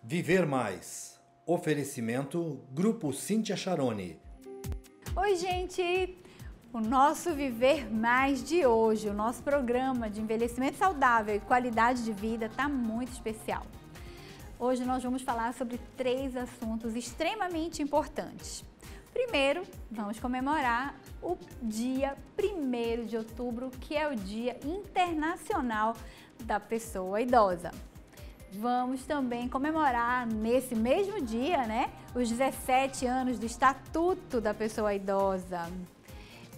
Viver Mais. Oferecimento Grupo Cíntia Charoni. Oi, gente! O nosso Viver Mais de hoje, o nosso programa de envelhecimento saudável e qualidade de vida está muito especial. Hoje nós vamos falar sobre 3 assuntos extremamente importantes. Primeiro, vamos comemorar o dia 1º de outubro, que é o Dia Internacional da Pessoa Idosa. Vamos também comemorar nesse mesmo dia, os 17 anos do Estatuto da Pessoa Idosa.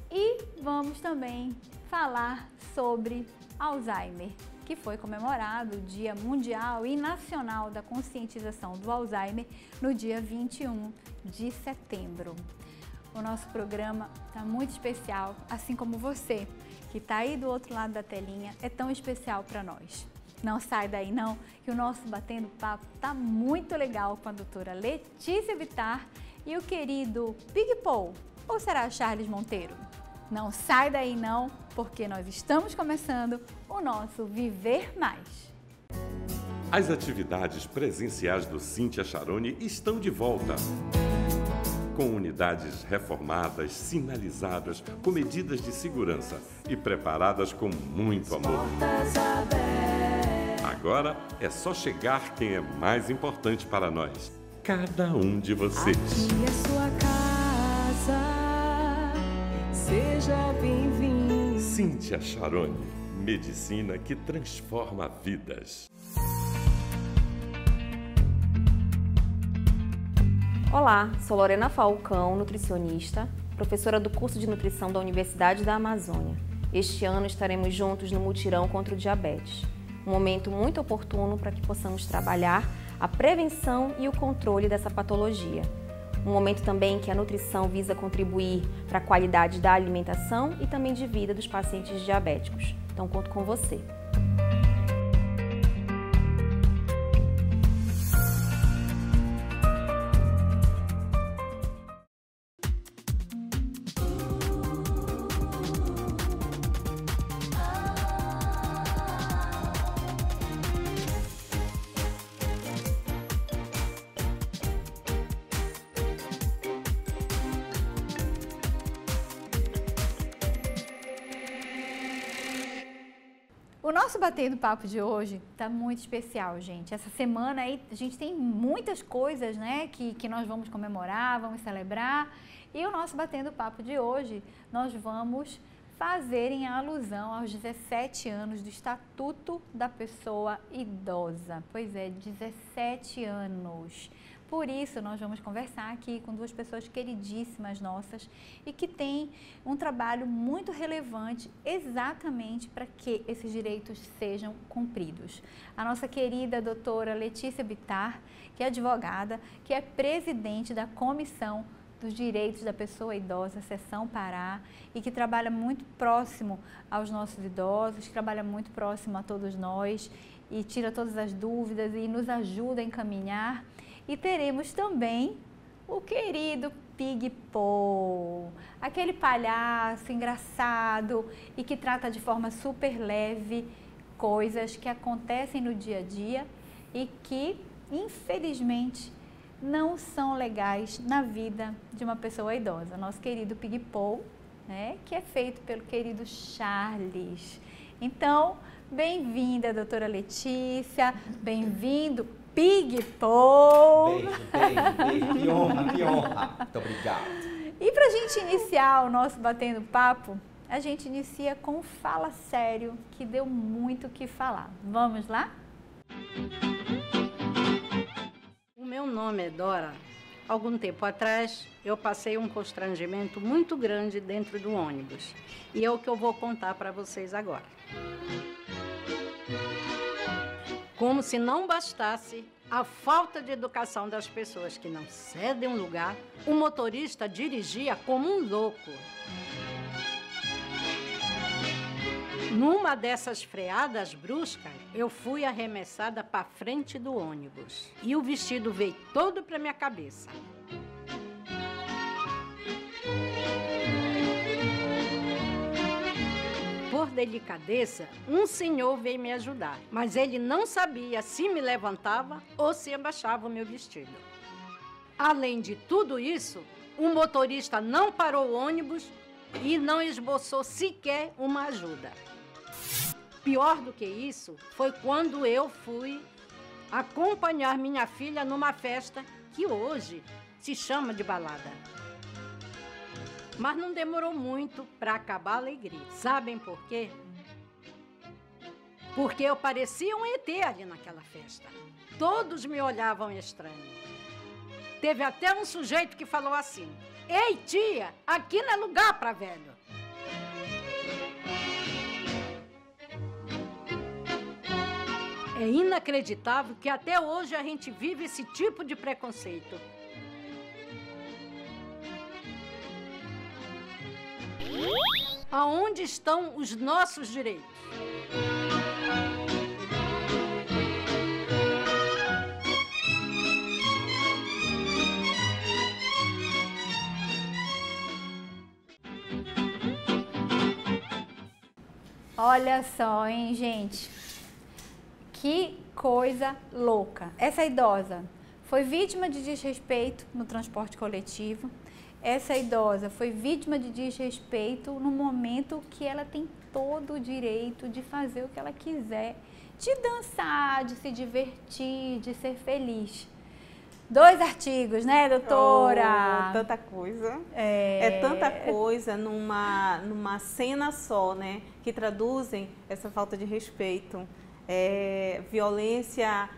E vamos também falar sobre Alzheimer, que foi comemorado o Dia Mundial e Nacional da Conscientização do Alzheimer no dia 21 de setembro. O nosso programa está muito especial, assim como você, que está aí do outro lado da telinha, é tão especial para nós. Não sai daí não, que o nosso Batendo Papo está muito legal com a doutora Letícia Bittar e o querido Pig Paul, ou será Charles Monteiro? Não sai daí não, porque nós estamos começando o nosso Viver Mais. As atividades presenciais do Cíntia Charoni estão de volta. Com unidades reformadas, sinalizadas, com medidas de segurança e preparadas com muito amor. Agora é só chegar quem é mais importante para nós, cada um de vocês. Aqui é sua casa, seja bem-vindo. Cíntia Charoni, medicina que transforma vidas. Olá, sou Lorena Falcão, nutricionista, professora do curso de nutrição da Universidade da Amazônia. Este ano estaremos juntos no mutirão contra o diabetes. Um momento muito oportuno para que possamos trabalhar a prevenção e o controle dessa patologia. Um momento também que a nutrição visa contribuir para a qualidade da alimentação e também de vida dos pacientes diabéticos. Então, conto com você. O nosso Batendo Papo de hoje está muito especial, gente. Essa semana aí a gente tem muitas coisas, que nós vamos comemorar, vamos celebrar. E o nosso Batendo Papo de hoje nós vamos fazer em alusão aos 17 anos do Estatuto da Pessoa Idosa. Pois é, 17 anos. Por isso, nós vamos conversar aqui com 2 pessoas queridíssimas nossas e que têm um trabalho muito relevante exatamente para que esses direitos sejam cumpridos. A nossa querida doutora Letícia Bittar, que é advogada, que é presidente da Comissão dos Direitos da Pessoa Idosa, Seção Pará, e que trabalha muito próximo aos nossos idosos, que trabalha muito próximo a todos nós e tira todas as dúvidas e nos ajuda a encaminhar. E teremos também o querido Pig Paul, aquele palhaço engraçado e que trata de forma super leve coisas que acontecem no dia a dia e que, infelizmente, não são legais na vida de uma pessoa idosa. Nosso querido Pig Paul, que é feito pelo querido Charles. Então, bem-vinda, doutora Letícia, bem-vindo, Pig Paul. Beijo, que honra. Muito obrigado. E para a gente iniciar o nosso Batendo Papo, a gente inicia com um Fala Sério, que deu muito o que falar. Vamos lá? O meu nome é Dora. Algum tempo atrás, eu passei um constrangimento muito grande dentro do ônibus. E é o que eu vou contar para vocês agora. Como se não bastasse a falta de educação das pessoas que não cedem um lugar, o motorista dirigia como um louco. Numa dessas freadas bruscas, eu fui arremessada para frente do ônibus e o vestido veio todo para minha cabeça. Por delicadeza, um senhor veio me ajudar, mas ele não sabia se me levantava ou se abaixava o meu vestido. Além de tudo isso, o motorista não parou o ônibus e não esboçou sequer uma ajuda. Pior do que isso, foi quando eu fui acompanhar minha filha numa festa que hoje se chama de balada. Mas não demorou muito para acabar a alegria. Sabem por quê? Porque eu parecia um ET ali naquela festa. Todos me olhavam estranho. Teve até um sujeito que falou assim: "Ei, tia, aqui não é lugar para velho." É inacreditável que até hoje a gente vive esse tipo de preconceito. Aonde estão os nossos direitos? Olha só, hein, gente? Que coisa louca. Essa idosa foi vítima de desrespeito no transporte coletivo. Essa idosa foi vítima de desrespeito no momento que ela tem todo o direito de fazer o que ela quiser, de dançar, de se divertir, de ser feliz. 2 artigos, né, doutora? Oh, tanta coisa. É tanta coisa numa cena só, né, que traduzem essa falta de respeito. Violência,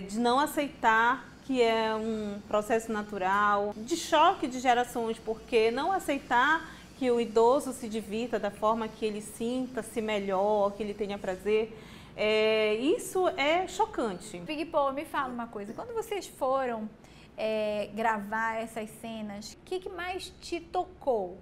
de não aceitar que é um processo natural, de choque de gerações, porque não aceitar que o idoso se divirta da forma que ele sinta-se melhor, que ele tenha prazer, isso é chocante. Big Paul, me fala uma coisa, quando vocês foram gravar essas cenas, o que mais te tocou?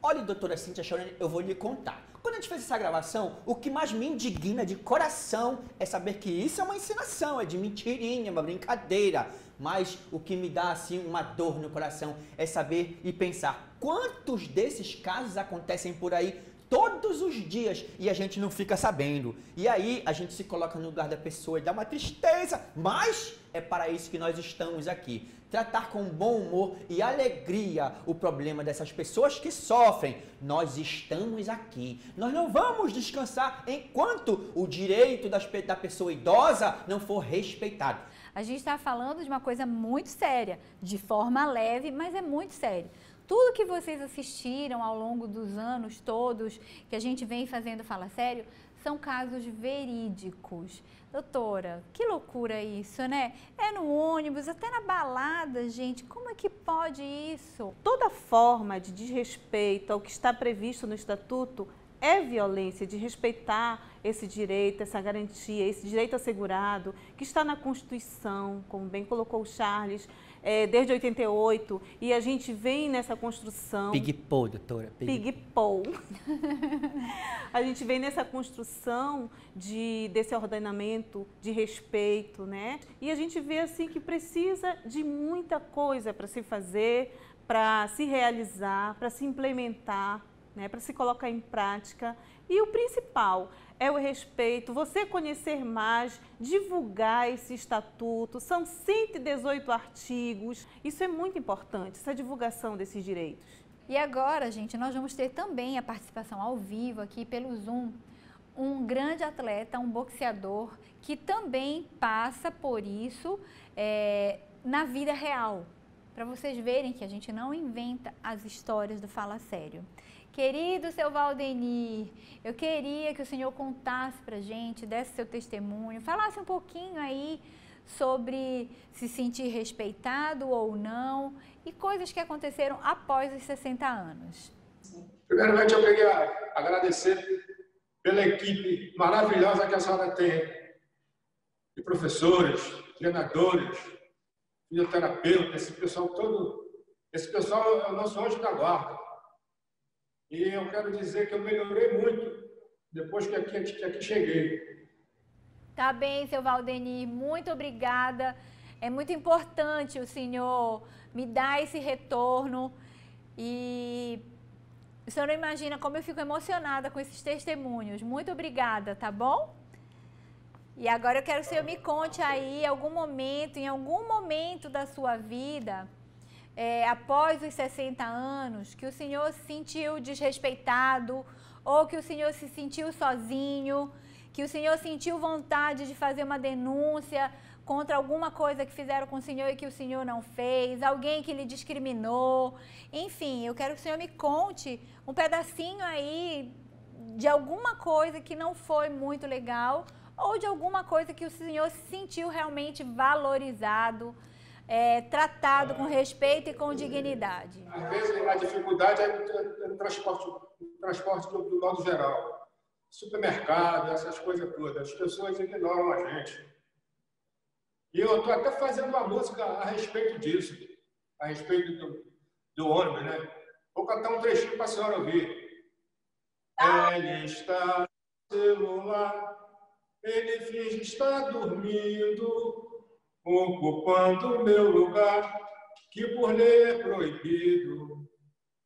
Olha, doutora Cíntia Charoni, eu vou lhe contar. Quando a gente fez essa gravação, o que mais me indigna de coração é saber que isso é uma encenação, é de mentirinha, uma brincadeira. Mas o que me dá, assim, uma dor no coração é saber e pensar quantos desses casos acontecem por aí todos os dias e a gente não fica sabendo. E aí a gente se coloca no lugar da pessoa e dá uma tristeza, mas é para isso que nós estamos aqui. Tratar com bom humor e alegria o problema dessas pessoas que sofrem. Nós estamos aqui. Nós não vamos descansar enquanto o direito da pessoa idosa não for respeitado. A gente está falando de uma coisa muito séria, de forma leve, mas é muito sério. Tudo que vocês assistiram ao longo dos anos todos, que a gente vem fazendo Fala Sério, são casos verídicos. Doutora, que loucura isso, né? É no ônibus, até na balada, gente. Como é que pode isso? Toda forma de desrespeito ao que está previsto no Estatuto é violência, de respeitar esse direito, essa garantia, esse direito assegurado, que está na Constituição, como bem colocou o Charles, desde 88, e a gente vem nessa construção... Big Paul, doutora. Big Paul. A gente vem nessa construção desse ordenamento de respeito, né? E a gente vê assim que precisa de muita coisa para se fazer, para se realizar, para se implementar, né? Para se colocar em prática. E o principal é o respeito, você conhecer mais, divulgar esse estatuto, são 118 artigos, isso é muito importante, essa divulgação desses direitos. E agora, gente, nós vamos ter também a participação ao vivo aqui pelo Zoom, um grande atleta, um boxeador, que também passa por isso na vida real, para vocês verem que a gente não inventa as histórias do Fala Sério. Querido seu Valdenir, eu queria que o senhor contasse pra gente, desse seu testemunho, falasse um pouquinho aí sobre se sentir respeitado ou não e coisas que aconteceram após os 60 anos. Primeiramente, eu queria agradecer pela equipe maravilhosa que a senhora tem, de professores, treinadores, fisioterapeutas, esse pessoal todo. Esse pessoal é o nosso anjo da guarda. E eu quero dizer que eu melhorei muito depois que aqui cheguei. Tá bem, seu Valdenir, muito obrigada. É muito importante o senhor me dar esse retorno e O senhor não imagina como eu fico emocionada com esses testemunhos. Muito obrigada, tá bom? E agora eu quero que o senhor me conte aí, em algum momento da sua vida, após os 60 anos, que o senhor se sentiu desrespeitado, ou que o senhor se sentiu sozinho, que o senhor sentiu vontade de fazer uma denúncia contra alguma coisa que fizeram com o senhor e que o senhor não fez, alguém que lhe discriminou. Enfim, eu quero que o senhor me conte um pedacinho aí de alguma coisa que não foi muito legal ou de alguma coisa que o senhor se sentiu realmente valorizado, tratado com respeito e com dignidade. Às vezes a dificuldade é no transporte do modo geral. Supermercado, essas coisas todas. As pessoas ignoram a gente. E eu estou até fazendo uma música a respeito disso, a respeito do ônibus, né? Vou cantar um trechinho para a senhora ouvir. Ele está no celular, ele finge estar dormindo, ocupando o meu lugar, que por lei é proibido.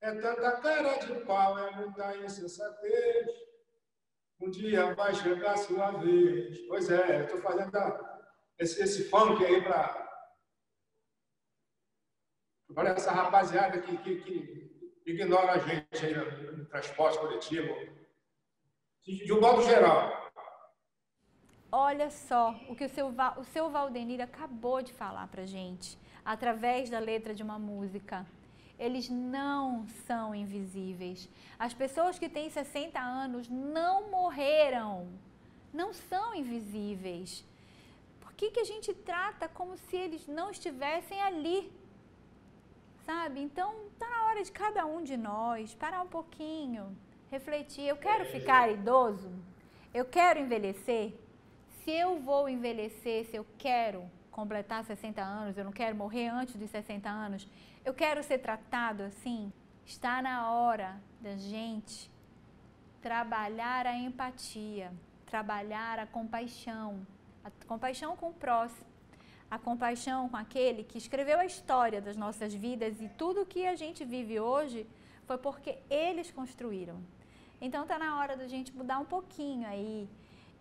É tanta cara de pau, é muita insensatez. Um dia vai chegar a sua vez. Pois é, eu estou fazendo esse funk aí para essa rapaziada que ignora a gente aí no transporte coletivo, de um modo geral. Olha só o que o seu Valdenir acabou de falar para gente, através da letra de uma música. Eles não são invisíveis. As pessoas que têm 60 anos não morreram, não são invisíveis. Por que a gente trata como se eles não estivessem ali? Sabe? Então, está na hora de cada um de nós parar um pouquinho, refletir. Eu quero ficar idoso? Eu quero envelhecer? Se eu vou envelhecer, se eu quero completar 60 anos, eu não quero morrer antes dos 60 anos, eu quero ser tratado assim? Está na hora da gente trabalhar a empatia, trabalhar a compaixão com o próximo, a compaixão com aquele que escreveu a história das nossas vidas, e tudo que a gente vive hoje foi porque eles construíram. Então está na hora da gente mudar um pouquinho aí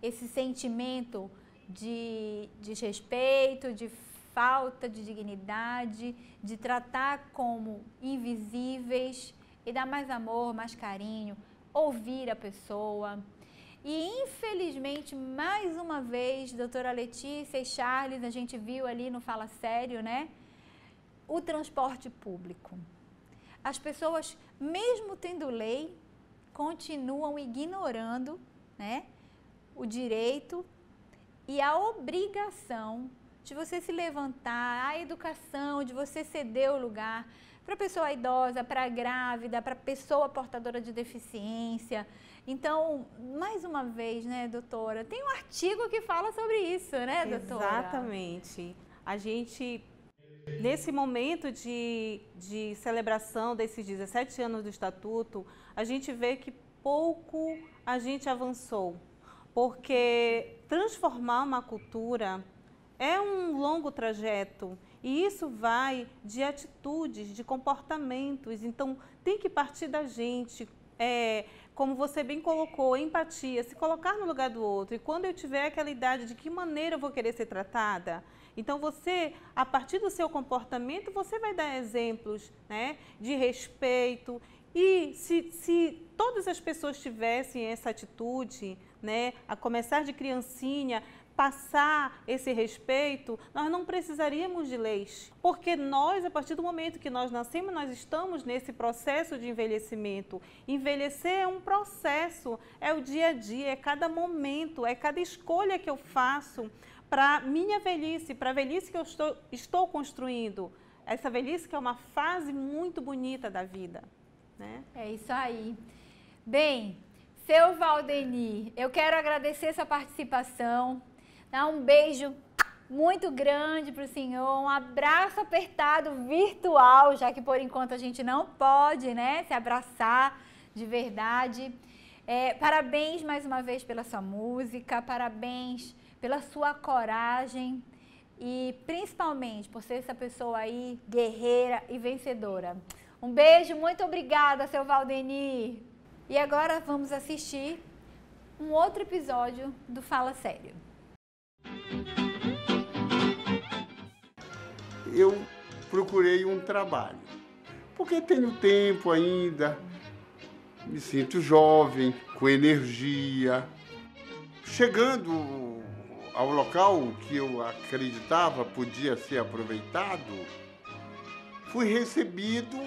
esse sentimento de desrespeito, de falta de dignidade, de tratar como invisíveis e dar mais amor, mais carinho, ouvir a pessoa. E, infelizmente, mais uma vez, doutora Letícia e Charles, a gente viu ali no Fala Sério, né? O transporte público. As pessoas, mesmo tendo lei, continuam ignorando, né, o direito e a obrigação de você se levantar, a educação, de você ceder o lugar para a pessoa idosa, para a grávida, para a pessoa portadora de deficiência. Então, mais uma vez, né, doutora, tem um artigo que fala sobre isso, né, doutora? Exatamente. A gente, nesse momento de celebração desses 17 anos do Estatuto, a gente vê que pouco a gente avançou, porque transformar uma cultura é um longo trajeto e isso vai de atitudes, de comportamentos. Então, tem que partir da gente, como você bem colocou, empatia, se colocar no lugar do outro. E quando eu tiver aquela idade, de que maneira eu vou querer ser tratada? Então, você, a partir do seu comportamento, você vai dar exemplos, né, de respeito. E se todas as pessoas tivessem essa atitude, né, a começar de criancinha, passar esse respeito, nós não precisaríamos de leis. Porque nós, a partir do momento que nós nascemos, nós estamos nesse processo de envelhecimento. Envelhecer é um processo, é o dia a dia, é cada momento, é cada escolha que eu faço para minha velhice, para a velhice que eu estou construindo. Essa velhice que é uma fase muito bonita da vida, né? É isso aí. Bem, seu Valdenir, eu quero agradecer sua participação. Dá um beijo muito grande para o senhor, um abraço apertado virtual, já que por enquanto a gente não pode, né, se abraçar de verdade. Parabéns mais uma vez pela sua música, parabéns pela sua coragem e principalmente por ser essa pessoa aí guerreira e vencedora. Um beijo, muito obrigada, seu Valdeni. E agora vamos assistir um outro episódio do Fala Sério. Eu procurei um trabalho, porque tenho tempo ainda, me sinto jovem, com energia. Chegando ao local que eu acreditava podia ser aproveitado, fui recebido,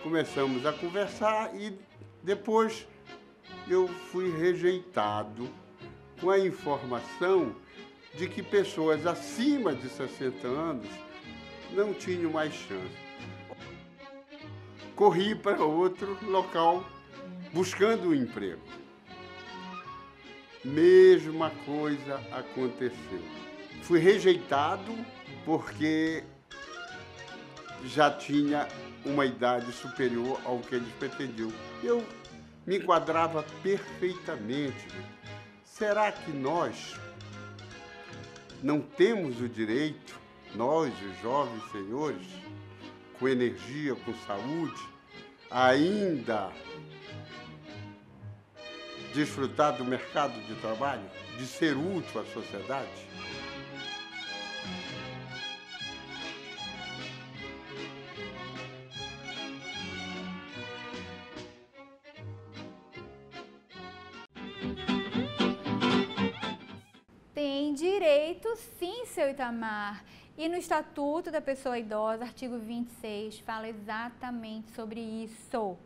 começamos a conversar e depois eu fui rejeitado com a informação de que pessoas acima de 60 anos não tinham mais chance. Corri para outro local buscando um emprego. Mesma coisa aconteceu. Fui rejeitado porque já tinha uma idade superior ao que eles pretendiam. Eu me enquadrava perfeitamente. Será que nós não temos o direito, nós, os jovens senhores, com energia, com saúde, ainda desfrutar do mercado de trabalho, de ser útil à sociedade? Tem direito sim, seu Itamar. E no Estatuto da Pessoa Idosa, artigo 26, fala exatamente sobre isso.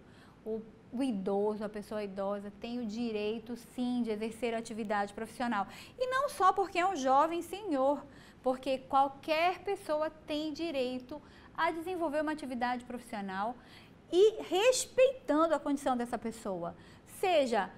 O idoso, a pessoa idosa, tem o direito sim de exercer atividade profissional. E não só porque é um jovem senhor, porque qualquer pessoa tem direito a desenvolver uma atividade profissional e respeitando a condição dessa pessoa, seja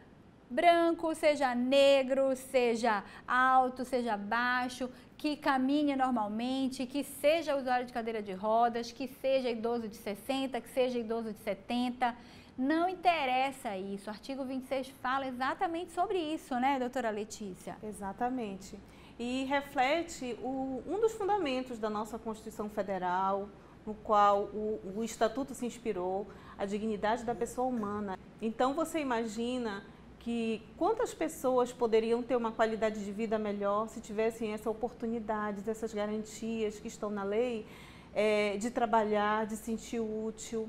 branco, seja negro, seja alto, seja baixo, que caminhe normalmente, que seja usuário de cadeira de rodas, que seja idoso de 60, que seja idoso de 70, não interessa isso. O artigo 26 fala exatamente sobre isso, né, doutora Letícia? Exatamente. E reflete um dos fundamentos da nossa Constituição Federal, no qual o Estatuto se inspirou, a dignidade da pessoa humana. Então, você imagina que quantas pessoas poderiam ter uma qualidade de vida melhor se tivessem essa oportunidade, essas garantias que estão na lei, de trabalhar, de se sentir útil.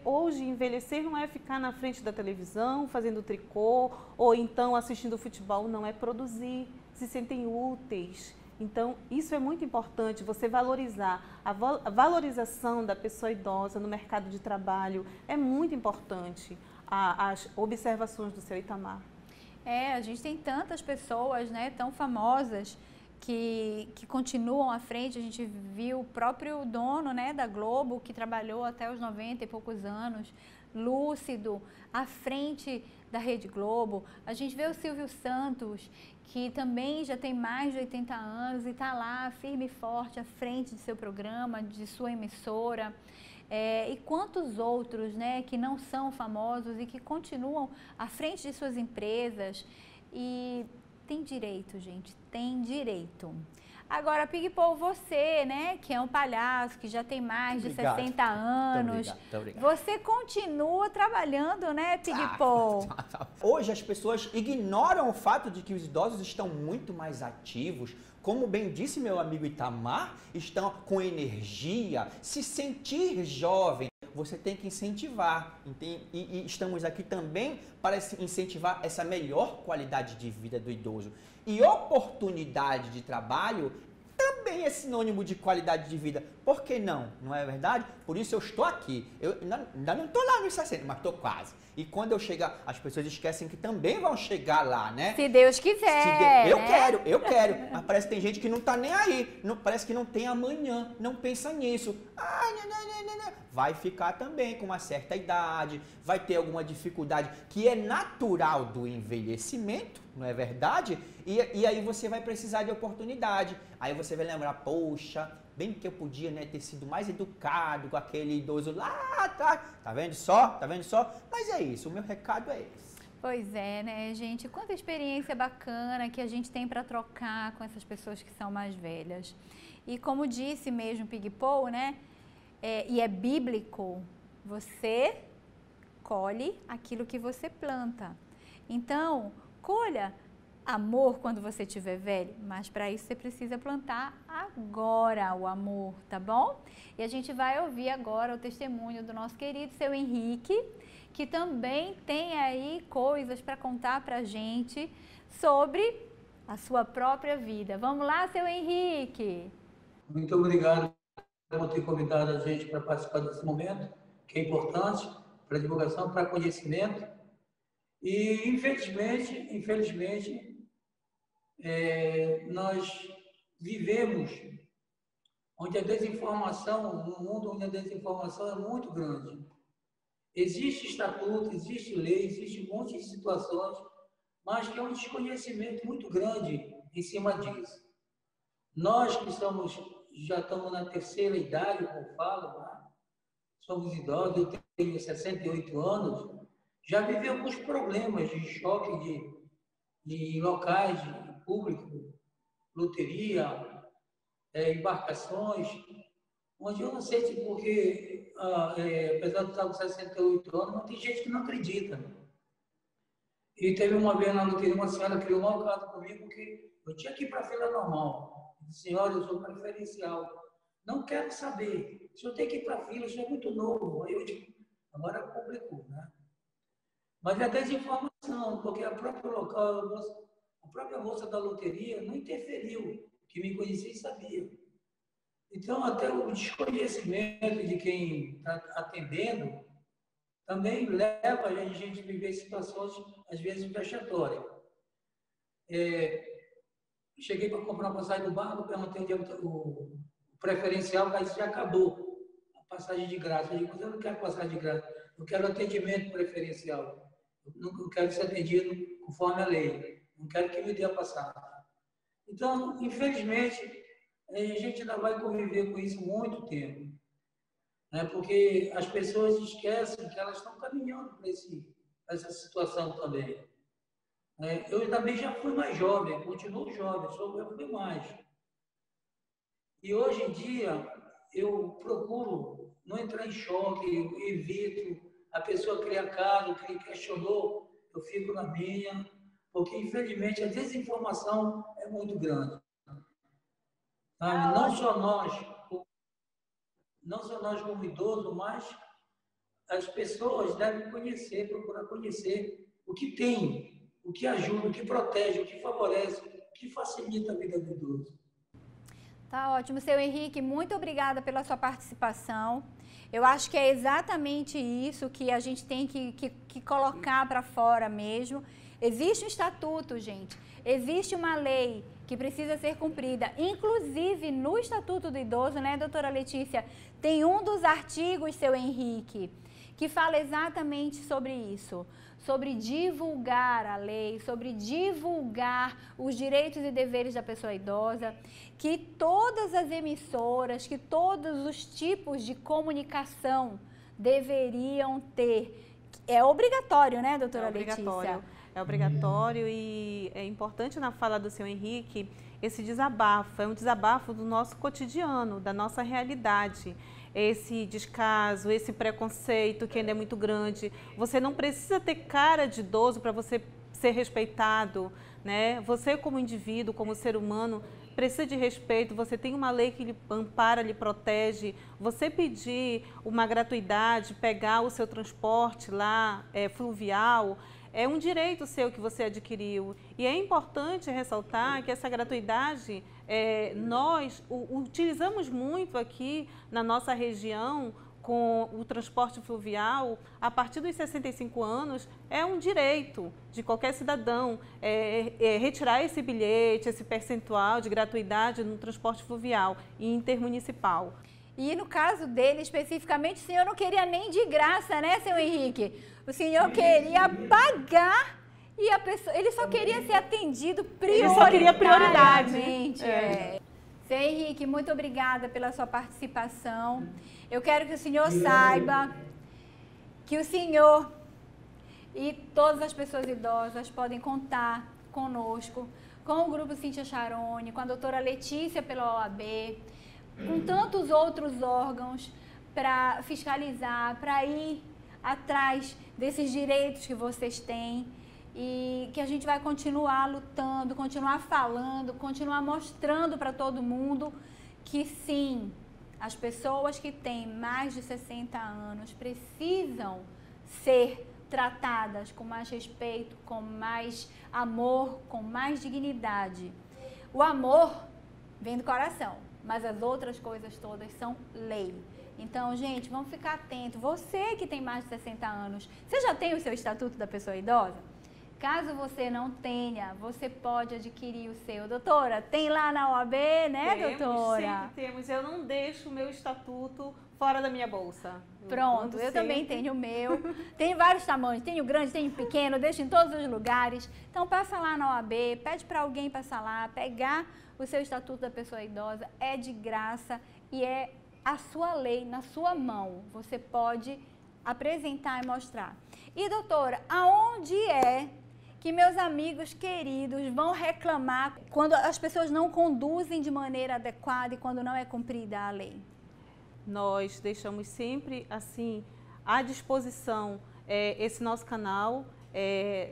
Hoje, envelhecer não é ficar na frente da televisão, fazendo tricô, ou então assistindo futebol, não é produzir, se sentem úteis. Então, isso é muito importante, você valorizar. A valorização da pessoa idosa no mercado de trabalho é muito importante. As observações do seu Itamar. A gente tem tantas pessoas, né, tão famosas que continuam à frente. A gente viu o próprio dono, né, da Globo, que trabalhou até os 90 e poucos anos, lúcido, à frente da Rede Globo. A gente vê o Silvio Santos, que também já tem mais de 80 anos e está lá firme e forte à frente de seu programa, de sua emissora. E quantos outros, né, que não são famosos e que continuam à frente de suas empresas. E tem direito, gente, tem direito. Agora, Pig Paul, você, né, que é um palhaço, que já tem mais de 60 anos, muito obrigado. Você continua trabalhando, né, Pig Paul? Hoje as pessoas ignoram o fato de que os idosos estão muito mais ativos, como bem disse meu amigo Itamar, estão com energia, se sentir jovem. Você tem que incentivar, e estamos aqui também para incentivar essa melhor qualidade de vida do idoso. E oportunidade de trabalho também é sinônimo de qualidade de vida. Por que não? Não é verdade? Por isso eu estou aqui. Eu ainda não estou lá nos 60, mas estou quase. E quando eu chegar, as pessoas esquecem que também vão chegar lá, né? Se Deus quiser. Eu quero. Mas parece que tem gente que não está nem aí. Parece que não tem amanhã, não pensa nisso. Vai ficar também com uma certa idade, vai ter alguma dificuldade que é natural do envelhecimento, não é verdade? E aí você vai precisar de oportunidade. Aí você vai lembrar, poxa, bem que eu podia, né, ter sido mais educado com aquele idoso lá atrás. Tá vendo só? Tá vendo só? Mas é isso, o meu recado é esse. Pois é, né, gente? Quanta experiência bacana que a gente tem para trocar com essas pessoas que são mais velhas. E como disse mesmo Pig Paul, né? e é bíblico, você colhe aquilo que você planta. Então, colha amor quando você estiver velho, mas para isso você precisa plantar agora o amor, tá bom? E a gente vai ouvir agora o testemunho do nosso querido seu Henrique, que também tem aí coisas para contar para a gente sobre a sua própria vida. Vamos lá, seu Henrique? Muito obrigado por ter convidado a gente para participar desse momento, que é importante para divulgação, para conhecimento. E, infelizmente, nós vivemos onde a desinformação, num mundo onde a desinformação é muito grande. Existe estatuto, existe lei, existe um monte de situações, mas que é um desconhecimento muito grande em cima disso. Nós que já estamos na terceira idade, como falo, né? Somos idosos, eu tenho 68 anos, já vivi alguns problemas de choque de locais de público, loteria, embarcações, onde eu não sei se porque, apesar de estar com 68 anos, mas tem gente que não acredita. E teve uma vez na loteria, uma senhora criou um mau caso comigo, porque eu tinha que ir para a fila normal. Eu disse, senhora, eu sou preferencial. Não quero saber. O senhor tem que ir para a fila, o senhor é muito novo. Aí eu digo, agora publicou, né? Mas é desinformação, porque a própria moça da loteria não interferiu, que me conhecia e sabia. Então, até o desconhecimento de quem está atendendo também leva a gente a viver situações, às vezes, vexatórias. Cheguei para comprar uma passagem do barco, perguntei onde o preferencial, mas já acabou a passagem de graça. Eu digo, mas eu não quero passagem de graça, eu quero atendimento preferencial. Eu não quero ser atendido conforme a lei, não quero que me dê a passagem. Então, infelizmente, a gente ainda vai conviver com isso muito tempo, né? Porque as pessoas esquecem que elas estão caminhando para essa situação também. Eu também já fui mais jovem, continuo jovem, eu fui mais. E hoje em dia, eu procuro não entrar em choque, eu evito. A pessoa cria caso, que questionou, eu fico na minha, porque, infelizmente, a desinformação é muito grande. Não só nós como idosos, mas as pessoas devem conhecer, procurar conhecer o que tem, o que ajuda, o que protege, o que favorece, o que facilita a vida do idoso. Tá ótimo, seu Henrique, muito obrigada pela sua participação. Eu acho que é exatamente isso que a gente tem que colocar para fora mesmo. Existe um estatuto, gente, existe uma lei que precisa ser cumprida. Inclusive, no Estatuto do Idoso, né, doutora Letícia, tem um dos artigos, seu Henrique, que fala exatamente sobre isso, sobre divulgar a lei, sobre divulgar os direitos e deveres da pessoa idosa, que todas as emissoras, que todos os tipos de comunicação deveriam ter. É obrigatório, né, doutora Letícia? É obrigatório e é importante na fala do seu Henrique esse desabafo, é um desabafo do nosso cotidiano, da nossa realidade. Esse descaso, esse preconceito que ainda é muito grande. Você não precisa ter cara de idoso para você ser respeitado, né? Você como indivíduo, como ser humano, precisa de respeito, você tem uma lei que lhe ampara, lhe protege. Você pedir uma gratuidade, pegar o seu transporte lá, fluvial, é um direito seu que você adquiriu. E é importante ressaltar que essa gratuidade, nós utilizamos muito aqui na nossa região com o transporte fluvial. A partir dos 65 anos, é um direito de qualquer cidadão retirar esse bilhete, esse percentual de gratuidade no transporte fluvial e intermunicipal. E no caso dele, especificamente, o senhor não queria nem de graça, né, seu Henrique? O senhor queria pagar e a pessoa, ele só queria ser atendido prioritariamente. Ele só queria prioridade. Seu Henrique, muito obrigada pela sua participação. Eu quero que o senhor saiba que o senhor e todas as pessoas idosas podem contar conosco, com o Grupo Cíntia Charone, com a doutora Letícia pela OAB, com tantos outros órgãos, para fiscalizar, para ir atrás desses direitos que vocês têm e que a gente vai continuar lutando, continuar falando, continuar mostrando para todo mundo que sim, as pessoas que têm mais de 60 anos precisam ser tratadas com mais respeito, com mais amor, com mais dignidade. O amor vem do coração, mas as outras coisas todas são lei. Então, gente, vamos ficar atento. Você que tem mais de 60 anos, você já tem o seu Estatuto da Pessoa Idosa? Caso você não tenha, você pode adquirir o seu. Doutora, tem lá na OAB, né, doutora? Sempre temos. Eu não deixo o meu estatuto fora da minha bolsa. Pronto, eu também tenho o meu. Tenho vários tamanhos, tenho grande, tenho pequeno, deixo em todos os lugares. Então, passa lá na OAB, pede para alguém passar lá, pegar o seu Estatuto da Pessoa Idosa. É de graça e é a sua lei na sua mão. Você pode apresentar e mostrar. E, doutora, aonde é que meus amigos queridos vão reclamar quando as pessoas não conduzem de maneira adequada e quando não é cumprida a lei? Nós deixamos sempre assim à disposição esse nosso canal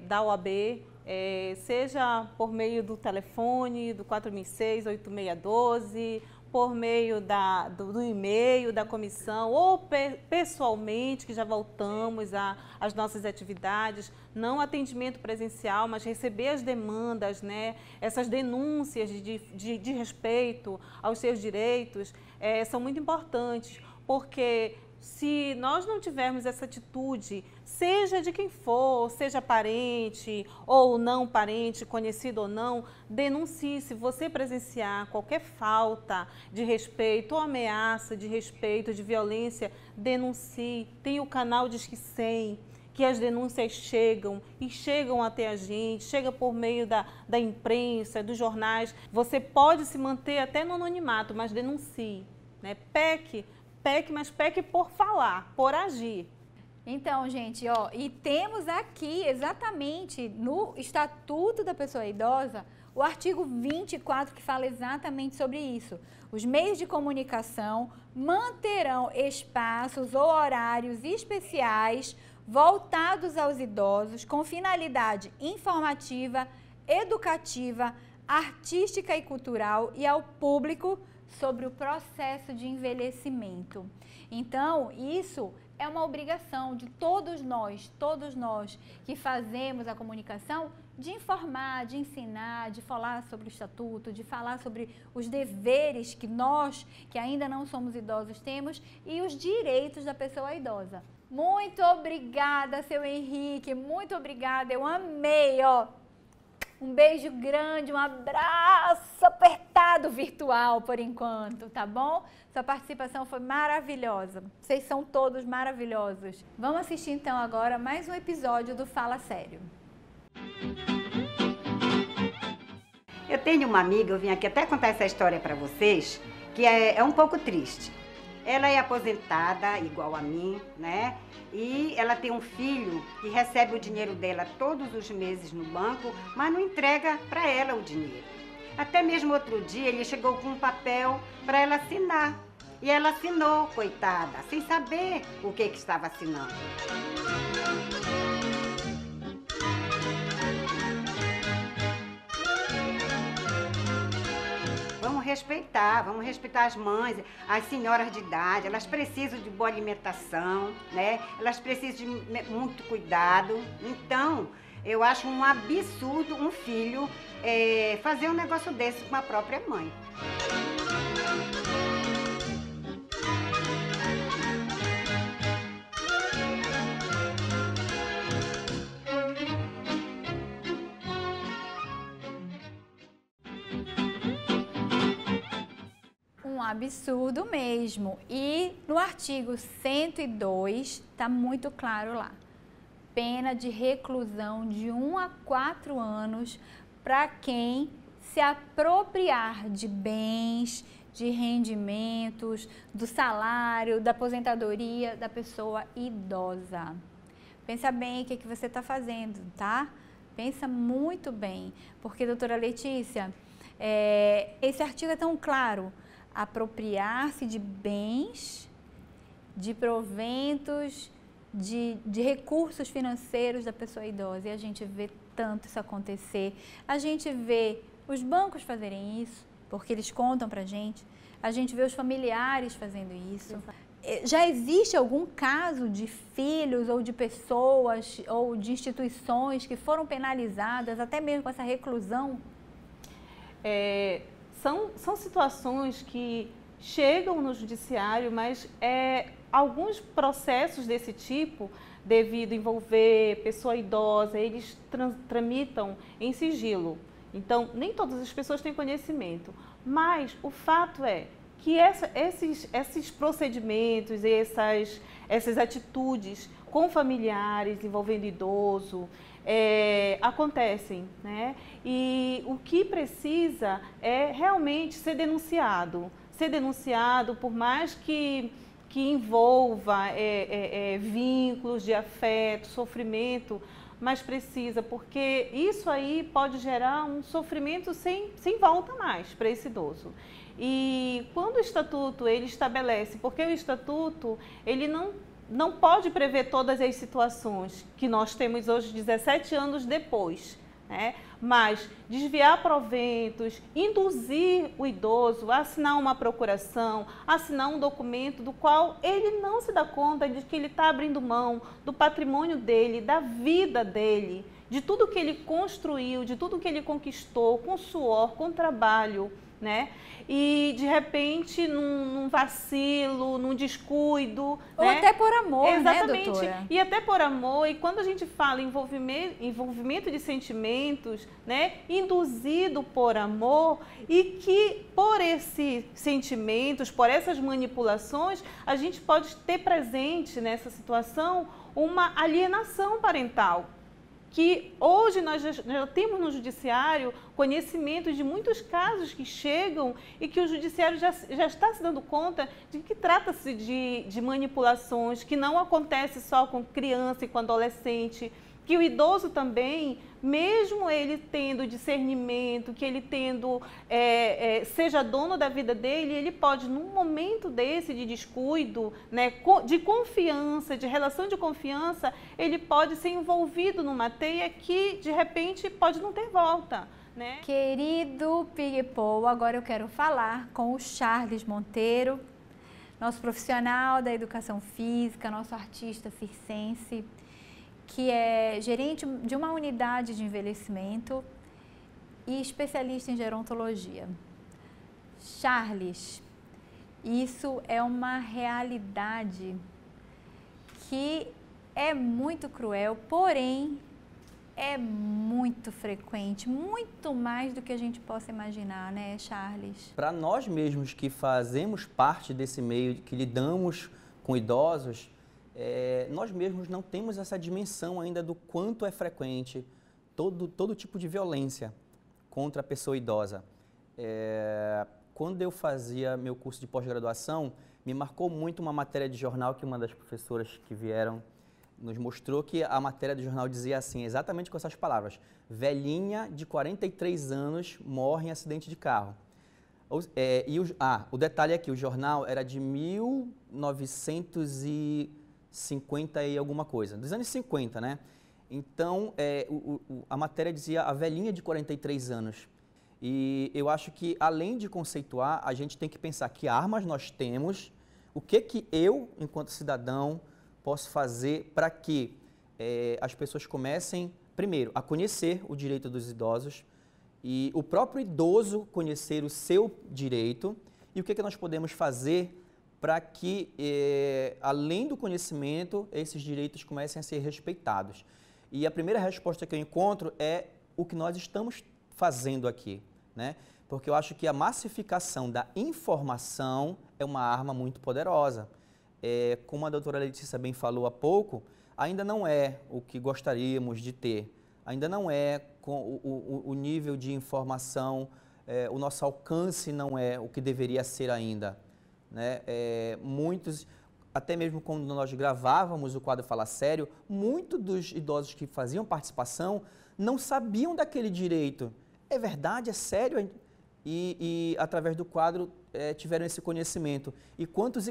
da OAB, seja por meio do telefone do 4006-8612, por meio do e-mail da comissão ou pessoalmente, que já voltamos às nossas atividades, não atendimento presencial, mas receber as demandas, né? Essas denúncias de respeito aos seus direitos são muito importantes, porque se nós não tivermos essa atitude, seja de quem for, seja parente ou não parente, conhecido ou não, denuncie. Se você presenciar qualquer falta de respeito ou ameaça de respeito, de violência, denuncie. Tem o canal Disque 100, que as denúncias chegam e chegam até a gente, chega por meio da imprensa, dos jornais. Você pode se manter até no anonimato, mas denuncie, né? Peque, mas peque por falar, por agir. Então, gente, ó, e temos aqui exatamente no Estatuto da Pessoa Idosa o artigo 24 que fala exatamente sobre isso. Os meios de comunicação manterão espaços ou horários especiais voltados aos idosos com finalidade informativa, educativa, artística e cultural e ao público sobre o processo de envelhecimento. Então, isso é uma obrigação de todos nós que fazemos a comunicação, de informar, de ensinar, de falar sobre o Estatuto, de falar sobre os deveres que nós, que ainda não somos idosos, temos e os direitos da pessoa idosa. Muito obrigada, seu Henrique, muito obrigada, eu amei, ó. Um beijo grande, um abraço apertado virtual por enquanto, tá bom? Sua participação foi maravilhosa. Vocês são todos maravilhosos. Vamos assistir então agora mais um episódio do Fala Sério. Eu tenho uma amiga, eu vim aqui até contar essa história para vocês, que é um pouco triste. Ela é aposentada, igual a mim, né? E ela tem um filho que recebe o dinheiro dela todos os meses no banco, mas não entrega para ela o dinheiro. Até mesmo outro dia ele chegou com um papel para ela assinar. E ela assinou, coitada, sem saber o que estava assinando. Vamos respeitar as mães, as senhoras de idade, elas precisam de boa alimentação, né? Elas precisam de muito cuidado. Então, eu acho um absurdo um filho fazer um negócio desse com a própria mãe. Um absurdo mesmo. E no artigo 102 está muito claro lá. Pena de reclusão de 1 a 4 anos para quem se apropriar de bens, de rendimentos, do salário, da aposentadoria da pessoa idosa. Pensa bem o que você está fazendo, tá? Pensa muito bem, porque, doutora Letícia, esse artigo é tão claro. Apropriar-se de bens de proventos, de recursos financeiros da pessoa idosa. E a gente vê tanto isso acontecer. A gente vê os bancos fazerem isso, porque eles contam pra gente. A gente vê os familiares fazendo isso. Já existe algum caso de filhos ou de pessoas ou de instituições que foram penalizadas, até mesmo com essa reclusão? São situações que chegam no judiciário, mas alguns processos desse tipo, devido a envolver pessoa idosa, eles tramitam em sigilo. Então, nem todas as pessoas têm conhecimento, mas o fato é que esses procedimentos, essas atitudes com familiares envolvendo idoso acontecem, né? E o que precisa é realmente ser denunciado por mais que envolva vínculos de afeto, sofrimento, mas precisa, porque isso aí pode gerar um sofrimento sem volta mais para esse idoso. E quando o Estatuto ele estabelece, porque o Estatuto ele não pode prever todas as situações que nós temos hoje, 17 anos depois, né? Mas desviar proventos, induzir o idoso a assinar uma procuração, assinar um documento do qual ele não se dá conta de que ele está abrindo mão do patrimônio dele, da vida dele, de tudo que ele construiu, de tudo que ele conquistou com suor, com trabalho, né? E de repente num vacilo, num descuido, ou né? até por amor, exatamente, né, doutora? E até por amor. E quando a gente fala em envolvimento de sentimentos, né, induzido por amor, e que por esses sentimentos, por essas manipulações, a gente pode ter presente nessa situação uma alienação parental. Que hoje nós já temos no judiciário conhecimento de muitos casos que chegam e que o judiciário já está se dando conta de que trata-se de manipulações, que não acontece só com criança e com adolescente, que o idoso também, mesmo ele tendo discernimento, que ele seja dono da vida dele, ele pode, num momento desse de descuido, né, de confiança, de relação de confiança, ele pode ser envolvido numa teia que, de repente, pode não ter volta, né? Querido Pig-Paul, agora eu quero falar com o Charles Monteiro, nosso profissional da educação física, nosso artista circense, que é gerente de uma unidade de envelhecimento e especialista em gerontologia. Charles, isso é uma realidade que é muito cruel, porém é muito frequente, muito mais do que a gente possa imaginar, né, Charles? Para nós mesmos que fazemos parte desse meio, que lidamos com idosos, nós mesmos não temos essa dimensão ainda do quanto é frequente todo tipo de violência contra a pessoa idosa. Quando eu fazia meu curso de pós-graduação, me marcou muito uma matéria de jornal que uma das professoras que vieram nos mostrou, que a matéria do jornal dizia assim, exatamente com essas palavras: velhinha de 43 anos morre em acidente de carro. O detalhe é que o jornal era de 1950 e alguma coisa, dos anos 50, né? Então, a matéria dizia a velhinha de 43 anos. E eu acho que, além de conceituar, a gente tem que pensar que armas nós temos, o que eu, enquanto cidadão, posso fazer para que as pessoas comecem, primeiro, a conhecer o direito dos idosos e o próprio idoso conhecer o seu direito, e o que nós podemos fazer para que, além do conhecimento, esses direitos comecem a ser respeitados. E a primeira resposta que eu encontro é o que nós estamos fazendo aqui, né? Porque eu acho que a massificação da informação é uma arma muito poderosa. Como a doutora Letícia bem falou há pouco, ainda não é o que gostaríamos de ter, ainda não é com o nível de informação, o nosso alcance não é o que deveria ser ainda. Né? Muitos, até mesmo quando nós gravávamos o quadro Fala Sério, muitos dos idosos que faziam participação não sabiam daquele direito. É verdade? É sério? e através do quadro, tiveram esse conhecimento. E quantos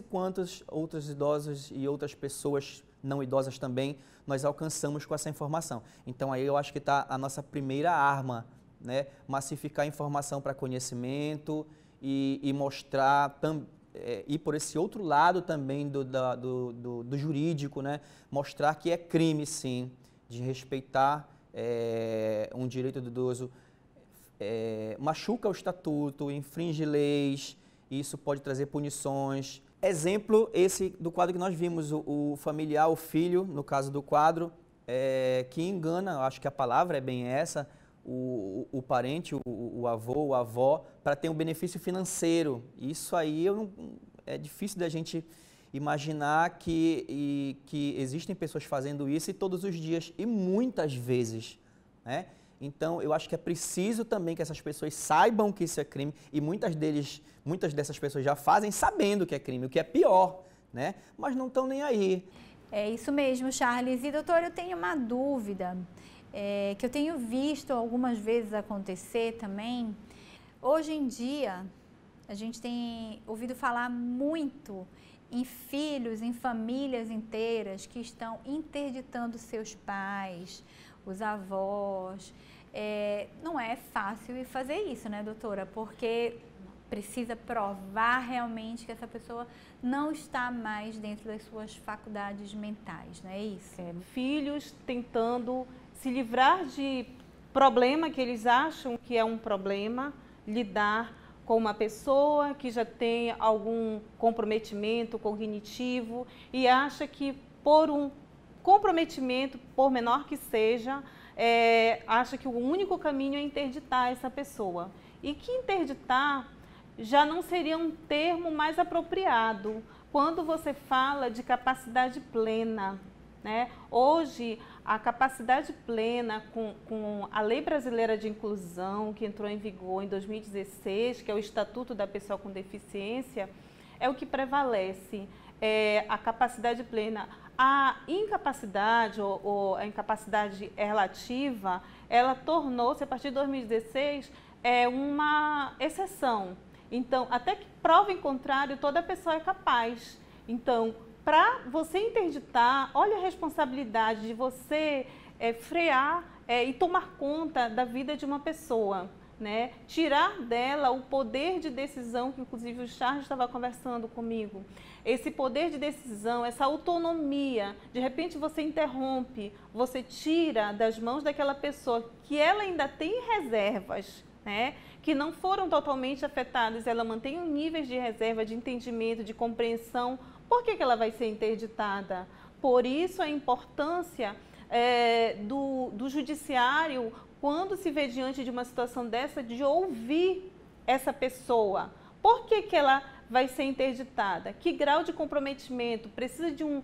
outros idosos e outras pessoas não idosas também nós alcançamos com essa informação. Então, aí eu acho que está a nossa primeira arma, né? Massificar a informação para conhecimento e mostrar, ir por esse outro lado também do jurídico, né? Mostrar que é crime, sim, de respeitar um direito do idoso, machuca o estatuto, infringe leis, isso pode trazer punições. Exemplo esse do quadro que nós vimos, o familiar, o filho, no caso do quadro, que engana, acho que a palavra é bem essa, o parente, o avô, a avó, para ter um benefício financeiro. Isso aí é difícil da gente imaginar que existem pessoas fazendo isso e todos os dias e muitas vezes, né? Então, eu acho que é preciso também que essas pessoas saibam que isso é crime e muitas dessas pessoas já fazem sabendo que é crime, o que é pior, né? Mas não estão nem aí. É isso mesmo, Charles. E, doutor, eu tenho uma dúvida que eu tenho visto algumas vezes acontecer também. Hoje em dia, a gente tem ouvido falar muito em filhos, em famílias inteiras que estão interditando seus pais, os avós. Não é fácil fazer isso, né, doutora? Porque precisa provar realmente que essa pessoa não está mais dentro das suas faculdades mentais, não é isso? Filhos tentando se livrar de problema que eles acham que é um problema, lidar com uma pessoa que já tem algum comprometimento cognitivo e acha que por um comprometimento, por menor que seja, acha que o único caminho é interditar essa pessoa. E que interditar já não seria um termo mais apropriado quando você fala de capacidade plena, né? Hoje, a capacidade plena com a Lei Brasileira de Inclusão, que entrou em vigor em 2016, que é o Estatuto da Pessoa com Deficiência, é o que prevalece, a capacidade plena. A incapacidade ou a incapacidade relativa, ela tornou-se, a partir de 2016, uma exceção. Então, até que prova em contrário, toda pessoa é capaz. Então, para você interditar, olha a responsabilidade de você frear e tomar conta da vida de uma pessoa, né? Tirar dela o poder de decisão, que inclusive o Charles estava conversando comigo. Esse poder de decisão, essa autonomia, de repente você interrompe, você tira das mãos daquela pessoa que ela ainda tem reservas, né? Que não foram totalmente afetadas, ela mantém um níveis de reserva, de entendimento, de compreensão. Por que ela vai ser interditada? Por isso a importância do judiciário, quando se vê diante de uma situação dessa, de ouvir essa pessoa. Por que ela vai ser interditada? Que grau de comprometimento? Precisa de um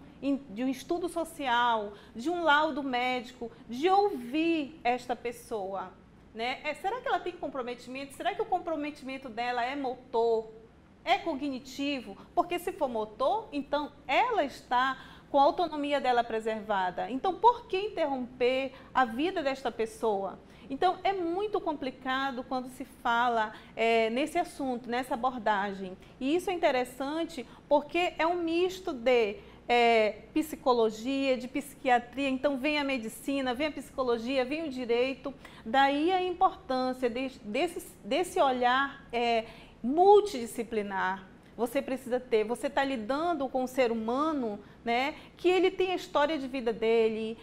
estudo social, de um laudo médico, de ouvir esta pessoa, né? Será que ela tem comprometimento? Será que o comprometimento dela é motor? É cognitivo? Porque se for motor, então ela está com a autonomia dela preservada. Então, por que interromper a vida desta pessoa? Então, é muito complicado quando se fala nesse assunto, nessa abordagem. E isso é interessante porque é um misto de psicologia, de psiquiatria. Então, vem a medicina, vem a psicologia, vem o direito. Daí a importância desse olhar multidisciplinar. Você precisa ter, você está lidando com um ser humano, né, que ele tem a história de vida dele,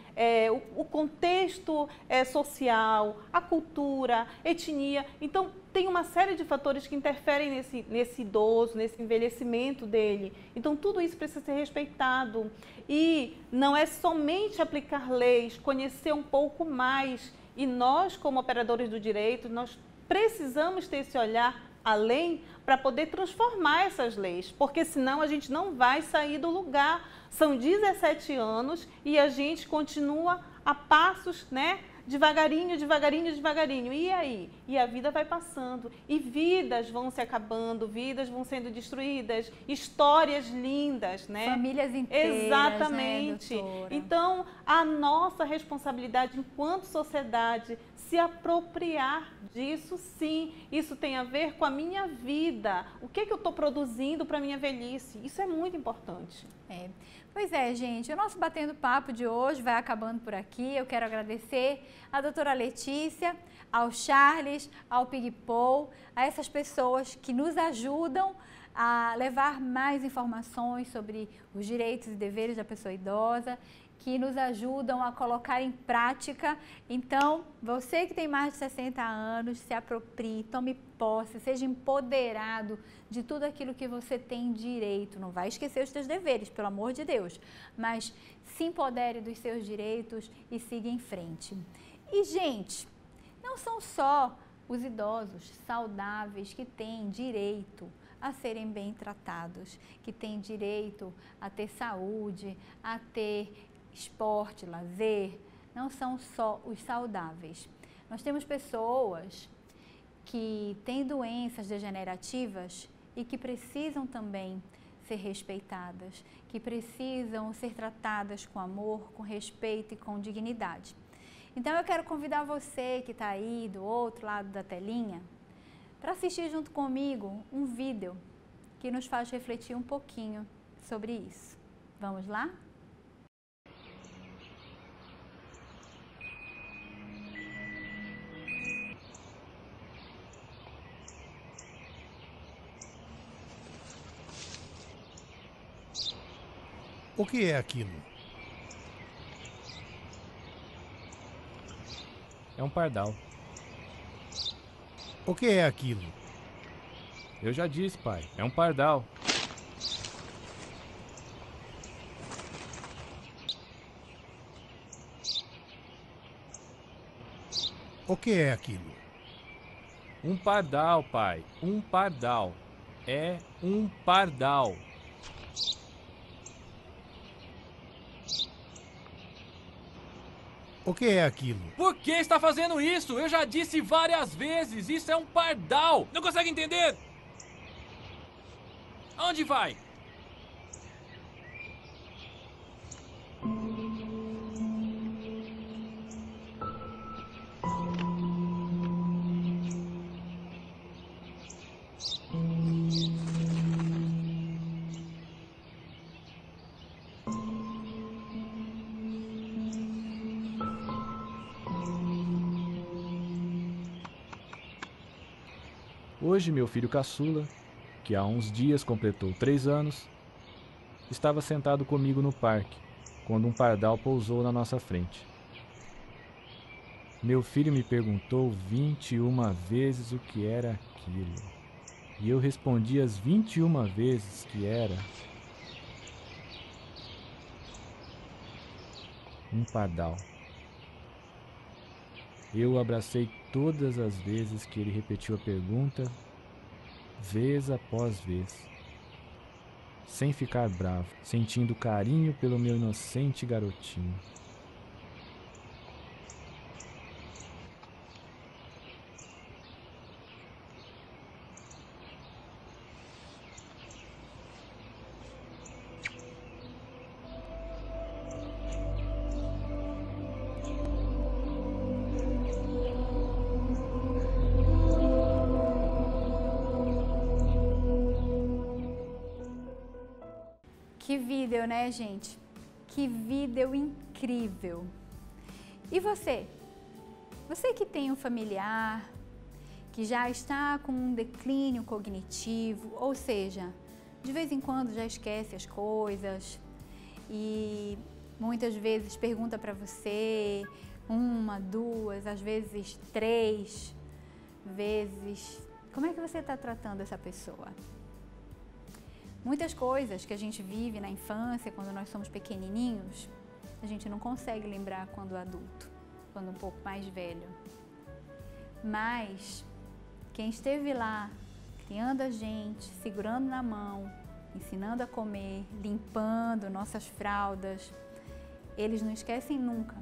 o contexto social, a cultura, etnia. Então, tem uma série de fatores que interferem nesse idoso, nesse envelhecimento dele. Então, tudo isso precisa ser respeitado. E não é somente aplicar leis, conhecer um pouco mais. E nós, como operadores do direito, nós precisamos ter esse olhar além para poder transformar essas leis, porque senão a gente não vai sair do lugar. São 17 anos e a gente continua a passos, né, devagarinho, devagarinho, devagarinho. E aí? E a vida vai passando. E vidas vão se acabando, vidas vão sendo destruídas, histórias lindas, né? Famílias inteiras, exatamente. Né, doutora? Então, a nossa responsabilidade enquanto sociedade, se apropriar disso, sim. Isso tem a ver com a minha vida. O que eu estou produzindo para a minha velhice? Isso é muito importante. Pois é, gente, o nosso Batendo Papo de hoje vai acabando por aqui. Eu quero agradecer à doutora Letícia, ao Charles, ao Pig Paul, a essas pessoas que nos ajudam a levar mais informações sobre os direitos e deveres da pessoa idosa, que nos ajudam a colocar em prática. Então, você que tem mais de 60 anos, se aproprie, tome posse, seja empoderado de tudo aquilo que você tem direito. Não vai esquecer os seus deveres, pelo amor de Deus, mas se empodere dos seus direitos e siga em frente. E, gente, não são só os idosos saudáveis que têm direito a serem bem tratados, que têm direito a ter saúde, a ter esporte, lazer. Não são só os saudáveis. Nós temos pessoas que têm doenças degenerativas e que precisam também ser respeitadas, que precisam ser tratadas com amor, com respeito e com dignidade. Então eu quero convidar você que está aí do outro lado da telinha para assistir junto comigo um vídeo que nos faz refletir um pouquinho sobre isso. Vamos lá? O que é aquilo? É um pardal. O que é aquilo? Eu já disse, pai. É um pardal. O que é aquilo? Um pardal, pai. Um pardal. É um pardal. O que é aquilo? Por que está fazendo isso? Eu já disse várias vezes. Isso é um pardal. Não consegue entender? Onde vai? Hoje, meu filho caçula, que há uns dias completou 3 anos, estava sentado comigo no parque, quando um pardal pousou na nossa frente. Meu filho me perguntou 21 vezes o que era aquilo, e eu respondi as 21 vezes que era um pardal. Eu o abracei todas as vezes que ele repetiu a pergunta, vez após vez, sem ficar bravo, sentindo carinho pelo meu inocente garotinho. Que vídeo, né, gente? Que vídeo incrível! E você? Você que tem um familiar que já está com um declínio cognitivo, ou seja, de vez em quando já esquece as coisas e muitas vezes pergunta para você 1, 2, às vezes 3 vezes. Como é que você está tratando essa pessoa? Muitas coisas que a gente vive na infância, quando nós somos pequenininhos, a gente não consegue lembrar quando adulto, quando um pouco mais velho. Mas quem esteve lá, criando a gente, segurando na mão, ensinando a comer, limpando nossas fraldas, eles não esquecem nunca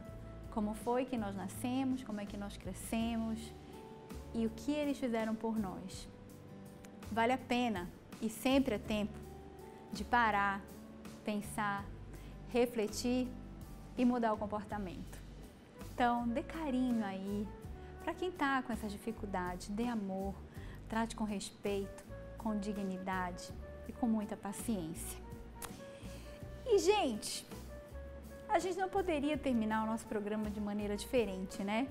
como foi que nós nascemos, como é que nós crescemos e o que eles fizeram por nós. Vale a pena e sempre é tempo de parar, pensar, refletir e mudar o comportamento. Então, dê carinho aí para quem está com essas dificuldades, dê amor, trate com respeito, com dignidade e com muita paciência. E, gente, a gente não poderia terminar o nosso programa de maneira diferente, né?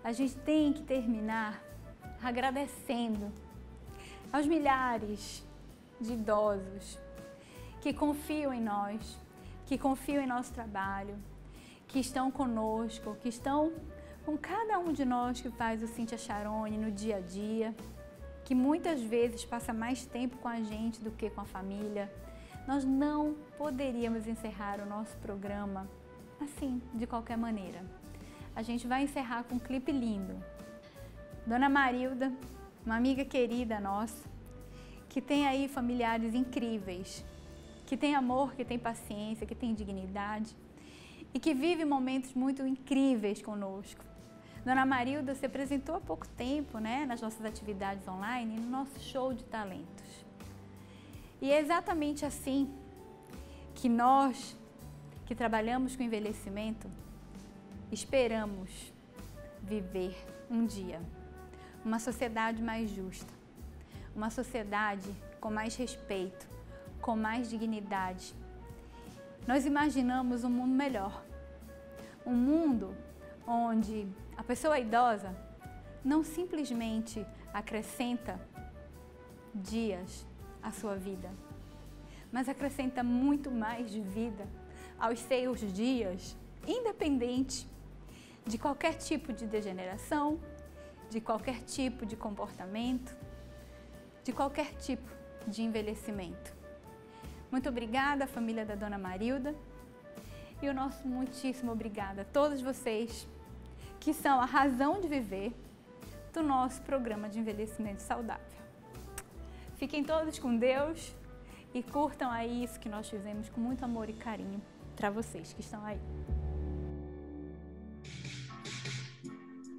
A gente tem que terminar agradecendo aos milhares de idosos que confiam em nós, que confiam em nosso trabalho, que estão conosco, que estão com cada um de nós que faz o Cíntia Charone no dia a dia, que muitas vezes passa mais tempo com a gente do que com a família. Nós não poderíamos encerrar o nosso programa assim, de qualquer maneira. A gente vai encerrar com um clipe lindo. Dona Marilda, uma amiga querida nossa, que tem aí familiares incríveis, que tem amor, que tem paciência, que tem dignidade e que vive momentos muito incríveis conosco. Dona Marilda se apresentou há pouco tempo, né, nas nossas atividades online, no nosso show de talentos. E é exatamente assim que nós, que trabalhamos com envelhecimento, esperamos viver um dia uma sociedade mais justa, uma sociedade com mais respeito, com mais dignidade. Nós imaginamos um mundo melhor, um mundo onde a pessoa idosa não simplesmente acrescenta dias à sua vida, mas acrescenta muito mais de vida aos seus dias, independente de qualquer tipo de degeneração, de qualquer tipo de comportamento, de qualquer tipo de envelhecimento. Muito obrigada, família da Dona Marilda, e o nosso muitíssimo obrigada a todos vocês que são a razão de viver do nosso programa de envelhecimento saudável. Fiquem todos com Deus e curtam aí isso que nós fizemos com muito amor e carinho para vocês que estão aí.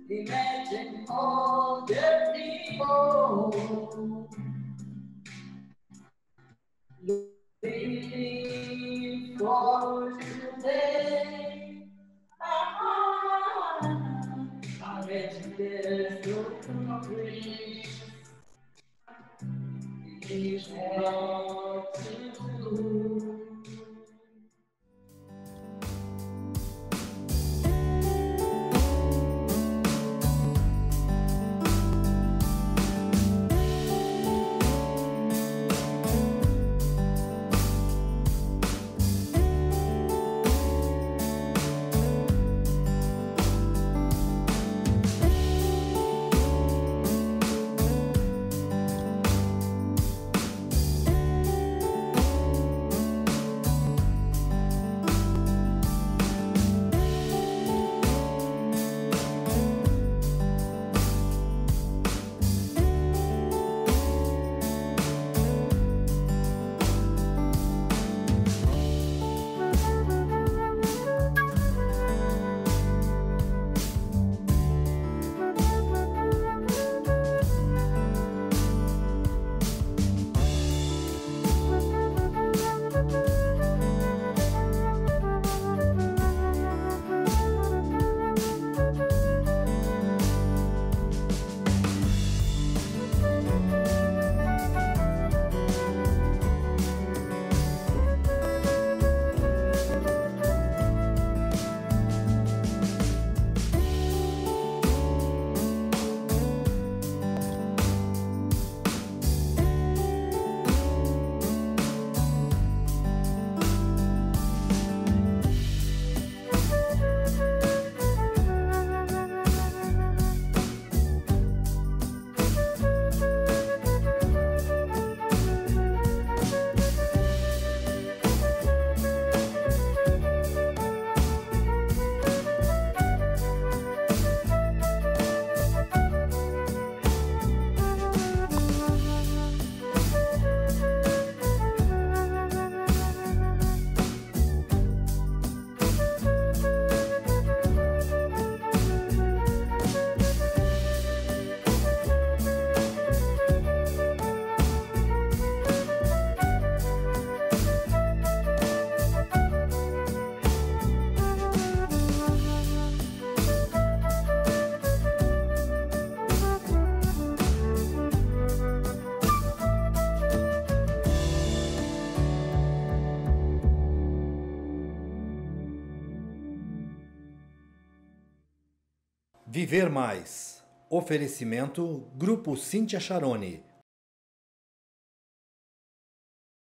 Imagine all the people living for today. I bet there's no grief. It's what to do. Viver Mais. Oferecimento Grupo Cíntia Charone.